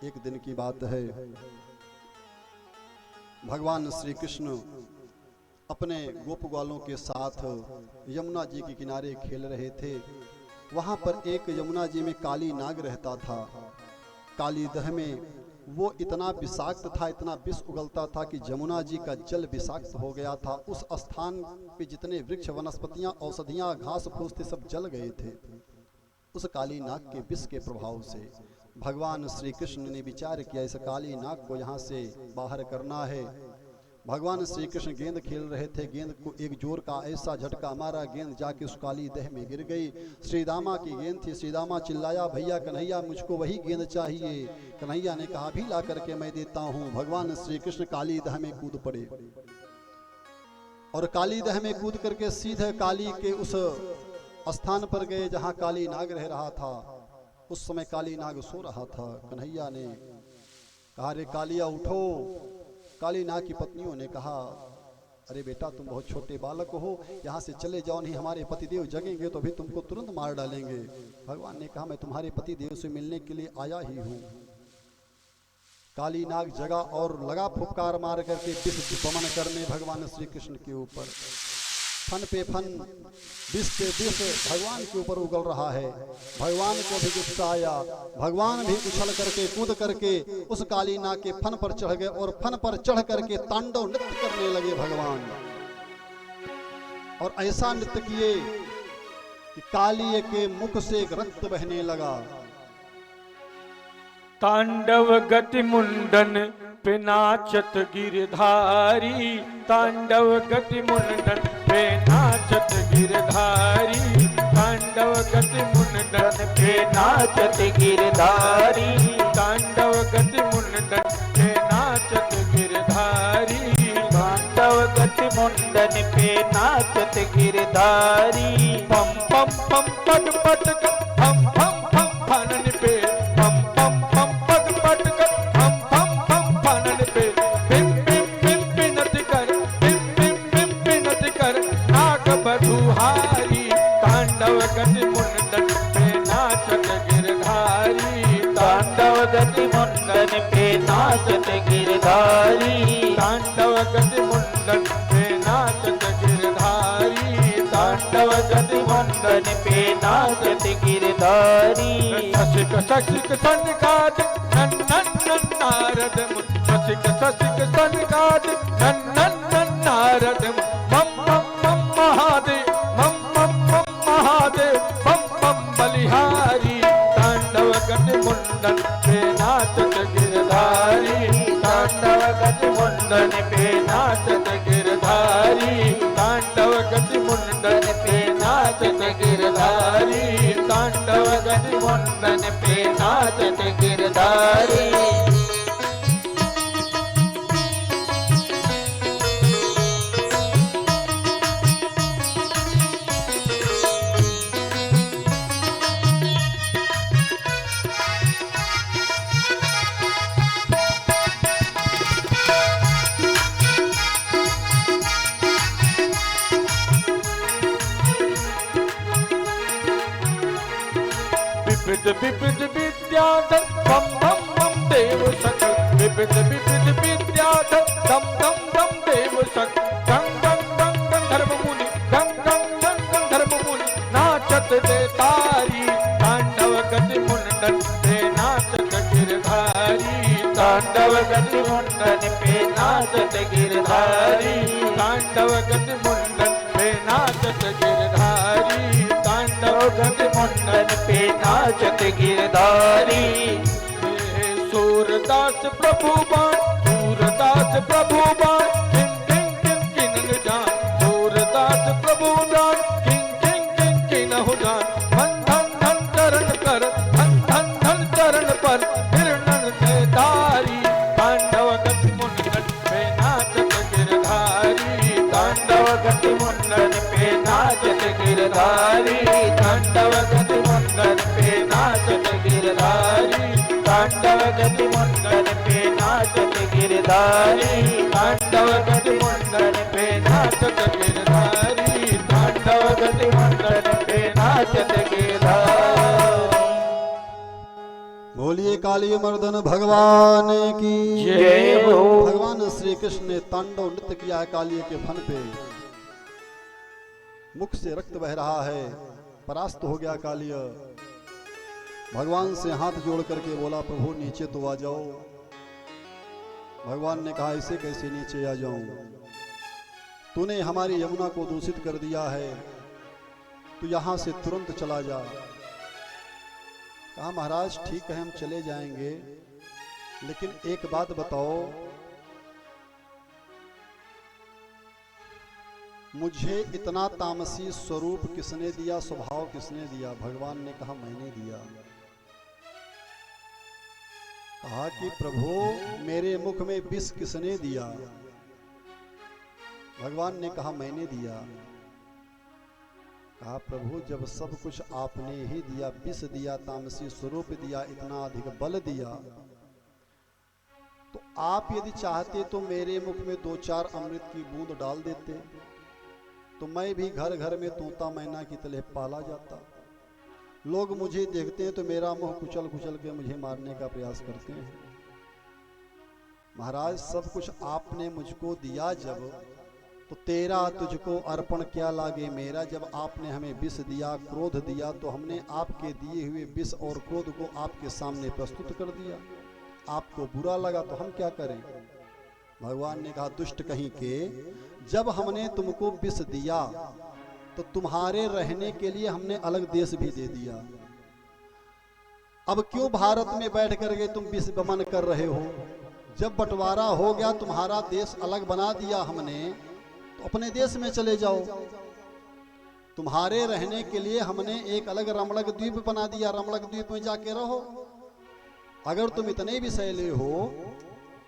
एक दिन की बात है, भगवान श्री कृष्ण अपने गोप ग्वालों के साथ यमुना जी के किनारे खेल रहे थे। वहाँ पर एक यमुना जी में काली नाग रहता था। काली दह में वो इतना विषाक्त था, इतना विष उगलता था कि यमुना जी का जल विषाक्त हो गया था। उस स्थान पे जितने वृक्ष, वनस्पतियाँ, औषधियाँ, घास फूस थे, सब जल गए थे उस काली नाग के विष के प्रभाव से। भगवान श्री कृष्ण ने विचार किया, इस काली नाग को यहाँ से बाहर करना है। भगवान श्री कृष्ण गेंद खेल रहे थे, गेंद को एक जोर का ऐसा झटका मारा, गेंद जाके उस काली देह में गिर गई। श्री दामा की गेंद थी। श्री दामा चिल्लाया, भैया कन्हैया मुझको वही गेंद चाहिए। कन्हैया ने कहा, भी ला करके मैं देता हूँ। भगवान श्री कृष्ण काली दह में कूद पड़े और काली दह में कूद करके सीधे काली के उस स्थान पर गए जहाँ काली नाग रह रहा था। उस समय काली नाग सो रहा था। कन्हैया ने कहा, रे कालिया उठो। काली नाग की पत्नियों ने कहा, अरे बेटा तुम बहुत छोटे बालक हो, यहाँ से चले जाओ, नहीं हमारे पतिदेव जगेंगे तो भी तुमको तुरंत मार डालेंगे। भगवान ने कहा, मैं तुम्हारे पतिदेव से मिलने के लिए आया ही हूँ। काली नाग जगा और लगा फुफकार मार करके विष दमन करने भगवान श्री कृष्ण के ऊपर। फन पे फन, विष पे विष भगवान के ऊपर उगल रहा है। भगवान को भी गुस्सा आया। भगवान भी उछल करके कूद करके उस काली नाग के फन पर चढ़ गए और फन पर चढ़ करके तांडव नृत्य करने लगे भगवान। और ऐसा नृत्य किए कि काली के मुख से एक रक्त बहने लगा। तांडव गति मुंडन पे नाचत गिरधारी, तांडव गति मुंडन पे नाचत गिरधारी, तांडव गति मुंडन पे नाचत गिरधारी, तांडव गति मुंडन पे नाचत गिरधारी, तांडव गति मुंडन पे नाचत गिरधारी। पम पम पम पट पट पम पम पम फनन पे, पम पम पम पट पट पम पम पम फनन पे, पिन पिन पिन पिनत कर, पिन पिन पिन पिनत कर नाग बधुहारी। तांडव गति मुंडन पे नाचत गिरधारी, तांडव गति मुंडन पे नाचत गिरधारी, तांडव गति मुंडन पे नाचत गिरधारी, तांडव गति मुंडन पे नाचत गिरधारी। ससिक ससिक सनकाद नन्नन नारद, ससिक ससिक सनकाद नन्नन नारद, मम मम मम महादेव, मम मम मम महादेव, मम मम बलिहारी। तांडव गति मुंडन पे नाचत गिरधारी, तांडव गति मुंडन पे नाचत गिरधारी, तांडव गति मुंडन पे नाचत गिरधारी, तांडव गति मुंडन पे नाचत गिरधारी। विविध विद्याधर बम बम बम देव सकल, विविध विविध विद्याधर दम दम दम देव सकल, गंग गंग गंग गंधर्व मुनि, गंग गंग गंग गंधर्व मुनि नाचत दे तारी। तांडव गति मुंडन पे नाचत गिरधारी, तांडव गति मुंडन पे नाचत गिरधारी, तांडव गति मुंडन पे नाचत गिरधारी, तांडव गति मुंडन पे नाचत गिरधारी। सूरदास प्रभु बाण, सूरदास प्रभु बाण, किन किन किन किन जान, सूरदास प्रभु जान, किन किन किन किन हो जान। धन धन धन चरण कर, धन धन धन चरण पर हिरणन के धारी। तांडव गति मुंडन पे नाचत गिरधारी, तांडव गति मुंडन पे नाचत गिरधारी, तांडव गति मुंडन पे नाचत गिरधारी, तांडव गति मुंडन पे नाचत गिरधारी, तांडव गति मुंडन पे नाचत गिरधारी, तांडव गति मुंडन पे नाचत गिरधारी। बोलिए काली मर्दन भगवान की जय हो। भगवान श्री कृष्ण ने तांडव नृत्य किया काली के फन पे। मुख से रक्त बह रहा है, परास्त हो गया कालिय। भगवान से हाथ जोड़ करके बोला, प्रभु नीचे तो आ जाओ। भगवान ने कहा, ऐसे कैसे नीचे आ जाऊं? तूने हमारी यमुना को दूषित कर दिया है, तू यहां से तुरंत चला जा। कहा, महाराज ठीक है, हम चले जाएंगे, लेकिन एक बात बताओ, मुझे इतना तामसी स्वरूप किसने दिया, स्वभाव किसने दिया? भगवान ने कहा, मैंने दिया। कहा कि प्रभु मेरे मुख में विष किसने दिया? भगवान ने कहा, मैंने दिया। कहा, प्रभु जब सब कुछ आपने ही दिया, विष दिया, तामसी स्वरूप दिया, इतना अधिक बल दिया, तो आप यदि चाहते तो मेरे मुख में 2-4 अमृत की बूंद डाल देते, तो मैं भी घर घर में तोता मैना की तरह पाला जाता। लोग मुझे देखते हैं तो मेरा मुंह कुचल कुचल के मुझे मारने का प्रयास करते हैं। महाराज सब कुछ आपने मुझको दिया जब, तो तेरा तुझको अर्पण क्या लागे मेरा। जब आपने हमें विष दिया, क्रोध दिया, तो हमने आपके दिए हुए विष और क्रोध को आपके सामने प्रस्तुत कर दिया। आपको बुरा लगा तो हम क्या करें? भगवान ने कहा, दुष्ट कहीं के, जब हमने तुमको विष दिया तो तुम्हारे रहने के लिए हमने अलग देश भी दे दिया। अब क्यों भारत में बैठ करके तुम विष बमन कर रहे हो? जब बंटवारा हो गया, तुम्हारा देश अलग बना दिया हमने, तो अपने देश में चले जाओ। तुम्हारे रहने के लिए हमने एक अलग रमणक द्वीप बना दिया, रमणक द्वीप में जाके रहो। अगर तुम इतने भी सैले हो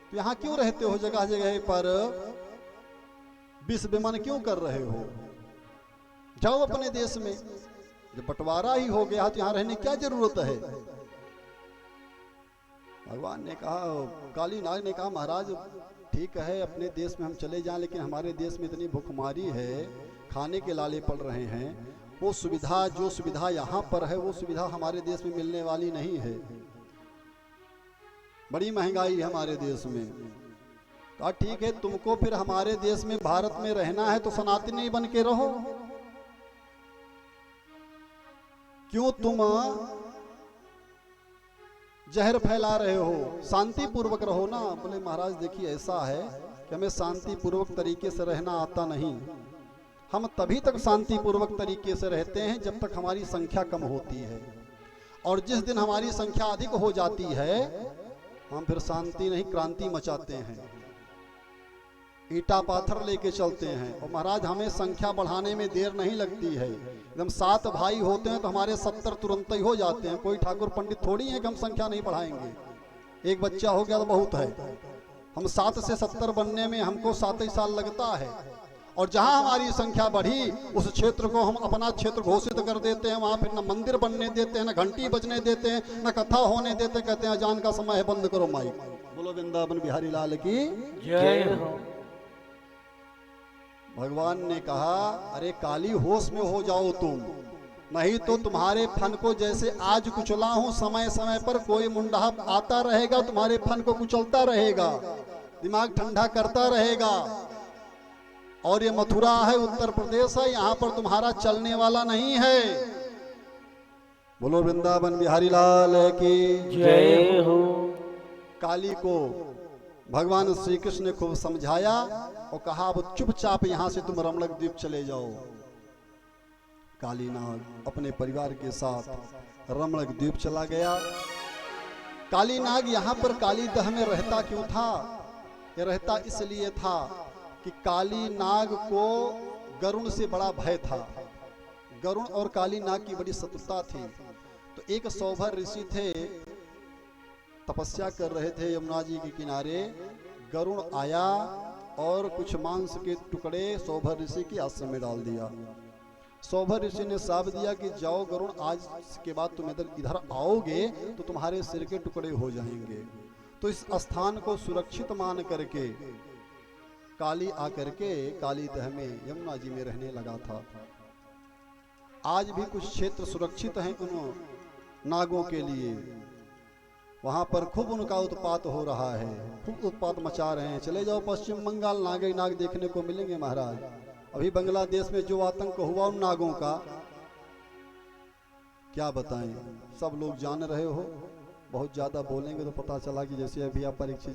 तो यहाँ क्यों रहते हो? जगह जगह पर विष विमन क्यों कर रहे हो? जाओ अपने देश में। जब बंटवारा ही हो गया तो यहाँ रहने क्या जरूरत है? भगवान ने कहा, काली नाग ने कहा, महाराज ठीक है, अपने देश में हम चले जाएं, लेकिन हमारे देश में इतनी भूखमारी है, खाने के लाले पड़ रहे हैं। वो सुविधा, जो सुविधा यहाँ पर है, वो सुविधा हमारे देश में मिलने वाली नहीं है। बड़ी महंगाई है हमारे देश में। कहा, ठीक है, तुमको फिर हमारे देश में, भारत में रहना है तो सनातनी बन के रहो। क्यों तुम जहर फैला रहे हो? शांति पूर्वक रहो ना। बोले, महाराज देखिए, ऐसा है कि हमें शांति पूर्वक तरीके से रहना आता नहीं। हम तभी तक शांति पूर्वक तरीके से रहते हैं जब तक हमारी संख्या कम होती है, और जिस दिन हमारी संख्या अधिक हो जाती है, हम फिर शांति नहीं, क्रांति मचाते हैं, ईटा पाथर लेके चलते हैं। और महाराज हमें संख्या बढ़ाने में देर नहीं लगती है। एकदम 7 भाई होते हैं तो हमारे 70 तुरंत ही हो जाते हैं। कोई ठाकुर पंडित थोड़ी है कि हम संख्या नहीं बढ़ाएंगे। एक बच्चा हो गया तो बहुत है। हम 7 से 70 बनने में हमको 7 ही साल लगता है। और जहां हमारी संख्या बढ़ी, उस क्षेत्र को हम अपना क्षेत्र घोषित कर देते हैं। वहां फिर न मंदिर बनने देते हैं, न घंटी बजने देते हैं, न कथा होने देते। कहते हैं अजान का समय है, बंद करो माइक। बोलो वृंदावन बिहारी लाल की जय हो। भगवान ने कहा, अरे काली, होश में हो जाओ तुम, नहीं तो तुम्हारे फन को जैसे आज कुचला हूं, समय समय पर कोई मुंडा आता रहेगा, तुम्हारे फन को कुचलता रहेगा, दिमाग ठंडा करता रहेगा। और ये मथुरा है, उत्तर प्रदेश है, यहाँ पर तुम्हारा चलने वाला नहीं है। बोलो वृंदावन बिहारी लाल की जय हो। काली को भगवान श्री कृष्ण ने खूब समझाया और कहा, अब चुपचाप यहां से तुम रमणक द्वीप चले जाओ। काली नाग अपने परिवार के साथ रमणक द्वीप चला गया। काली नाग यहाँ पर काली दह में रहता क्यों था? यह रहता इसलिए था कि काली नाग को गरुण से बड़ा भय था। गरुण और काली नाग की बड़ी शत्रुता थी। तो एक सौभर ऋषि थे, तपस्या कर रहे थे यमुना जी के किनारे। गरुण आया और कुछ मांस के टुकड़े सौभर ऋषि के आश्रम में डाल दिया। सौभर ऋषि ने साफ दिया कि जाओ गरुण, आज के बाद तुम इधर आओगे तो तुम्हारे सिर के टुकड़े हो जाएंगे। तो इस स्थान को सुरक्षित मान करके काली आकर के काली दह में यमुना जी में रहने लगा था। आज भी कुछ क्षेत्र सुरक्षित हैं उन नागों के लिए। वहां पर खूब उनका उत्पात हो रहा है, खूब उत्पात मचा रहे हैं। चले जाओ पश्चिम बंगाल, नागे नाग देखने को मिलेंगे महाराज। अभी बांग्लादेश में जो आतंक हुआ उन नागों का, क्या बताएं, सब लोग जान रहे हो। बहुत ज्यादा बोलेंगे तो पता चला कि जैसे अभी आप पर एक चीज